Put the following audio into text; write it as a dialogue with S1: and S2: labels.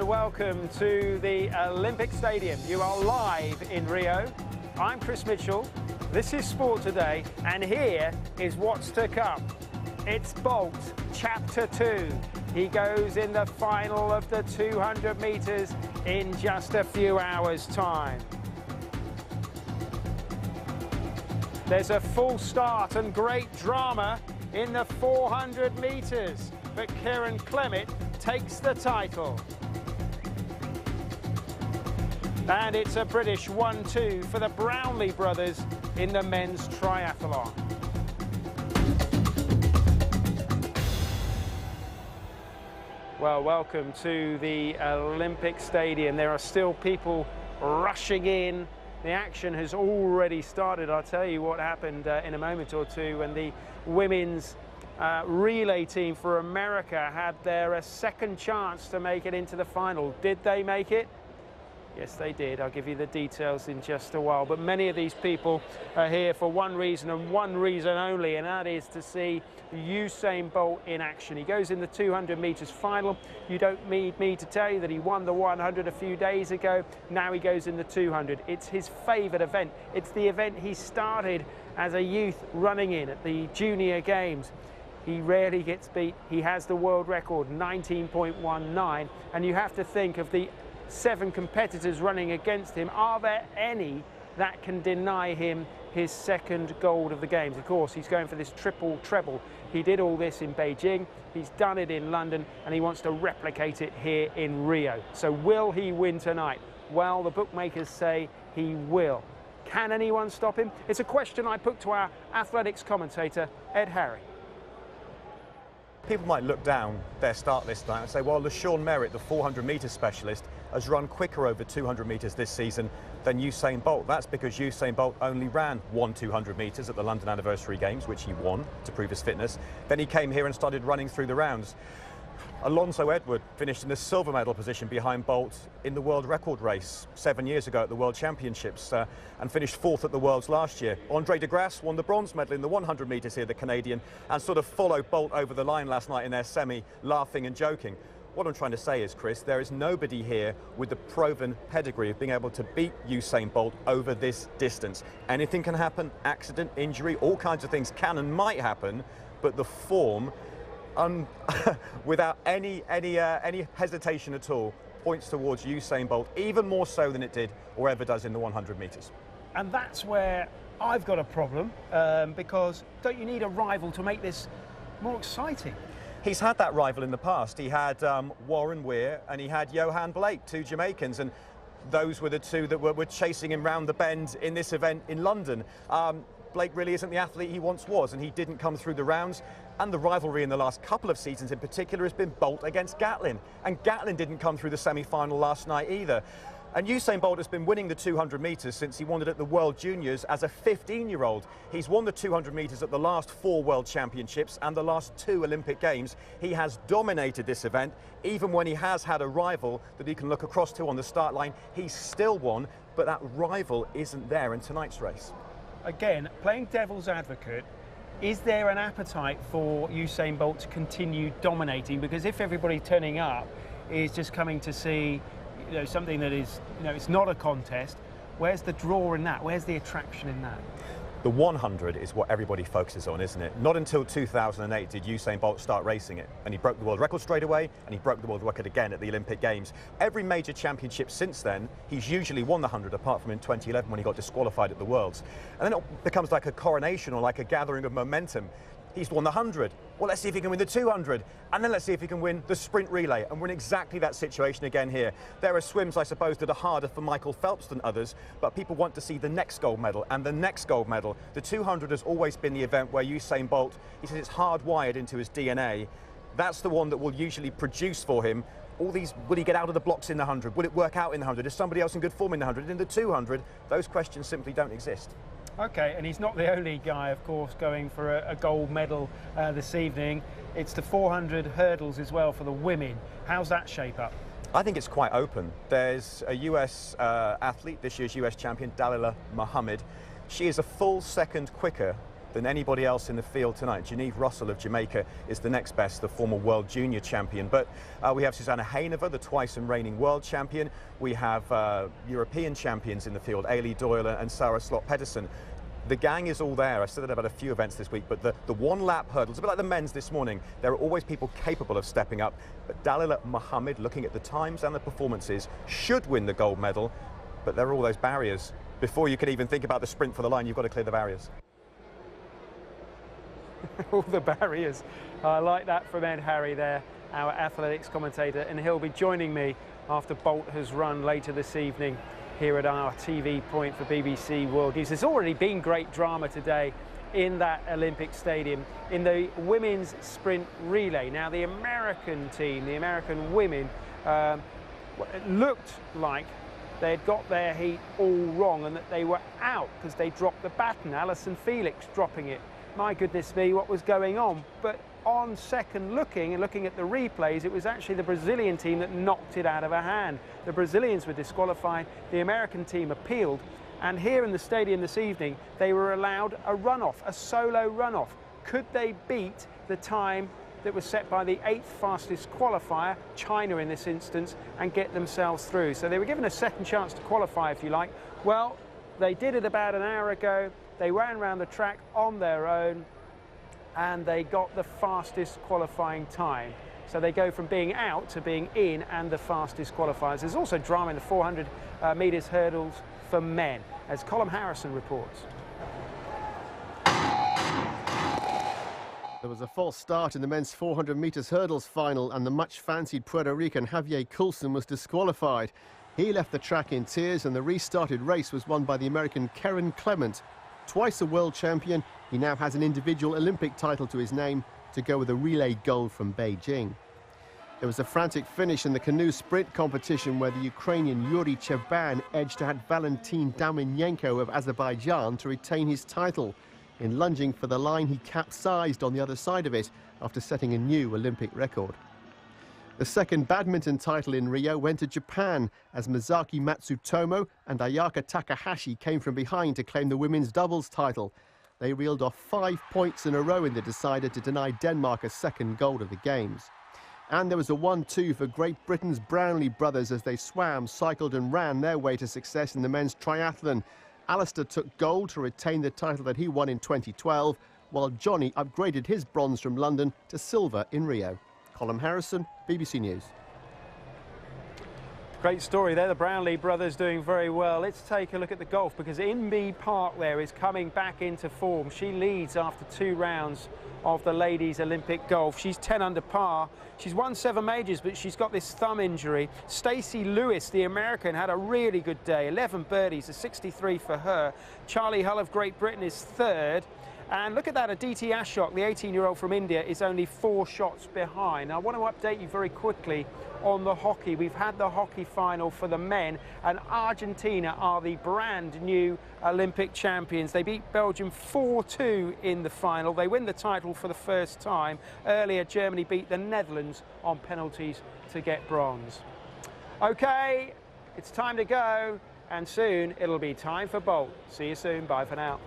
S1: welcome to the Olympic Stadium. You are live in Rio. I'm Chris Mitchell. This is Sport Today, and here is what's to come. It's Bolt, Chapter 2. He goes in the final of the 200 metres in just a few hours' time. There's a full start and great drama in the 400 metres, but Kieran Clement takes the title. And it's a British 1-2 for the Brownlee brothers in the men's triathlon. Well, welcome to the Olympic Stadium. There are still people rushing in. The action has already started. I'll tell you what happened in a moment or two when the women's relay team for America had their second chance to make it into the final. Did they make it? Yes, they did. I'll give you the details in just a while. But many of these people are here for one reason and one reason only, and that is to see Usain Bolt in action. He goes in the 200 metres final. You don't need me to tell you that he won the 100 a few days ago. Now he goes in the 200. It's his favourite event. It's the event he started as a youth running in at the Junior Games. He rarely gets beat. He has the world record, 19.19, and you have to think of the 7 competitors running against him. Are there any that can deny him his second gold of the Games? Of course, he's going for this triple treble. He did all this in Beijing, he's done it in London, and he wants to replicate it here in Rio. So will he win tonight? Well, the bookmakers say he will. Can anyone stop him? It's a question I put to our athletics commentator, Ed Harry.
S2: People might look down their start list tonight and say, well, LaShawn Merritt, the 400 metre specialist, has run quicker over 200 metres this season than Usain Bolt. That's because Usain Bolt only ran 200 metres at the London Anniversary Games, which he won to prove his fitness. Then he came here and started running through the rounds. Alonso Edward finished in the silver medal position behind Bolt in the world record race 7 years ago at the World Championships and finished 4th at the Worlds last year. Andre de Grasse won the bronze medal in the 100 metres here, the Canadian, and sort of followed Bolt over the line last night in their semi, laughing and joking. What I'm trying to say is, Chris, there is nobody here with the proven pedigree of being able to beat Usain Bolt over this distance. Anything can happen, accident, injury, all kinds of things can and might happen, but the form, without any hesitation at all, points towards Usain Bolt, even more so than it did or ever does in the 100 metres.
S1: And that's where I've got a problem, because don't you need a rival to make this more exciting?
S2: He's had that rival in the past. He had Warren Weir and he had Johan Blake, 2 Jamaicans, and those were the 2 that were chasing him round the bend in this event in London. Blake really isn't the athlete he once was, and he didn't come through the rounds. And the rivalry in the last couple of seasons in particular has been Bolt against Gatlin. And Gatlin didn't come through the semi-final last night either. And Usain Bolt has been winning the 200 metres since he won it at the World Juniors as a 15-year-old. He's won the 200 metres at the last 4 World Championships and the last 2 Olympic Games. He has dominated this event. Even when he has had a rival that he can look across to on the start line, he's still won, but that rival isn't there in tonight's race. Again,
S1: playing devil's advocate, is there an appetite for Usain Bolt to continue dominating? Because if everybody turning up is just coming to see, something that is, it's not a contest, where's the draw in that? Where's the attraction in that?
S2: The 100 is what everybody focuses on, isn't it? Not until 2008 did Usain Bolt start racing it, and he broke the world record straight away, and he broke the world record again at the Olympic Games. Every major championship since then, he's usually won the 100, apart from in 2011 when he got disqualified at the Worlds. And then it becomes like a coronation or like a gathering of momentum. He's won the 100. Well, let's see if he can win the 200. And then let's see if he can win the sprint relay. And we're in exactly that situation again here. There are swims, I suppose, that are harder for Michael Phelps than others, but people want to see the next gold medal and the next gold medal. The 200 has always been the event where Usain Bolt, he says it's hardwired into his DNA. That's the one that will usually produce for him all these, will he get out of the blocks in the 100? Will it work out in the 100? Is somebody else in good form in the 100? In the 200, those questions simply don't exist.
S1: Okay, and he's not the only guy, of course, going for a gold medal this evening. It's the 400 hurdles as well for the women. How's that shape up?
S2: I think it's quite open. There's a US athlete, this year's US champion, Dalila Muhammad. She is a full second quicker than anybody else in the field tonight. Geneve Russell of Jamaica is the next best, the former world junior champion. But we have Susanna Hainover, the twice and reigning world champion. We have European champions in the field, Ailey Doyle and Sarah Slot-Pedersen. The gang is all there. I said that about a few events this week, but the one-lap hurdles, a bit like the men's this morning, there are always people capable of stepping up. But Dalila Muhammad, looking at the times and the performances, should win the gold medal, but there are all those barriers. Before you can even think about the sprint for the line, you've got to clear the barriers.
S1: All the barriers. I like that from Ed Harry there, our athletics commentator, and he'll be joining me after Bolt has run later this evening here at our TV point for BBC World News. There's already been great drama today in that Olympic Stadium in the women's sprint relay. Now the American team, the American women, it looked like they had got their heat all wrong and that they were out because they dropped the baton. Alison Felix dropping it. My goodness me, what was going on? But on second looking and looking at the replays, it was actually the Brazilian team that knocked it out of her hand. The Brazilians were disqualified, the American team appealed, and here in the stadium this evening, they were allowed a runoff, a solo runoff. Could they beat the time that was set by the 8th fastest qualifier, China in this instance, and get themselves through? So they were given a second chance to qualify, if you like. Well, they did it about an hour ago. They ran around the track on their own and they got the fastest qualifying time. So they go from being out to being in and the fastest qualifiers. There's also drama in the 400 metres hurdles for men, as Colin Harrison reports.
S3: There was a false start in the men's 400 metres hurdles final and the much-fancied Puerto Rican Javier Coulson was disqualified. He left the track in tears and the restarted race was won by the American Karen Clement. Twice a world champion, he now has an individual Olympic title to his name to go with a relay gold from Beijing. There was a frantic finish in the canoe sprint competition where the Ukrainian Yuri Cheban edged out Valentin Daumenenko of Azerbaijan to retain his title. In lunging for the line, he capsized on the other side of it after setting a new Olympic record. The second badminton title in Rio went to Japan as Masaki Matsutomo and Ayaka Takahashi came from behind to claim the women's doubles title. They reeled off 5 points in a row in the decider to deny Denmark a second gold of the Games. And there was a 1-2 for Great Britain's Brownlee brothers as they swam, cycled and ran their way to success in the men's triathlon. Alistair took gold to retain the title that he won in 2012, while Johnny upgraded his bronze from London to silver in Rio. Colin Harrison, BBC News.
S1: Great story there, the Brownlee brothers doing very well. Let's take a look at the golf because Inbee Park there is coming back into form. She leads after 2 rounds of the ladies Olympic golf. She's 10 under par. She's won 7 majors, but she's got this thumb injury. Stacey Lewis, the American, had a really good day. 11 birdies, a 63 for her. Charlie Hull of Great Britain is 3rd. And look at that, Aditi Ashok, the 18-year-old from India, is only 4 shots behind. Now, I want to update you very quickly on the hockey. We've had the hockey final for the men, and Argentina are the brand new Olympic champions. They beat Belgium 4-2 in the final. They win the title for the first time. Earlier, Germany beat the Netherlands on penalties to get bronze. Okay, it's time to go, and soon it'll be time for Bolt. See you soon. Bye for now.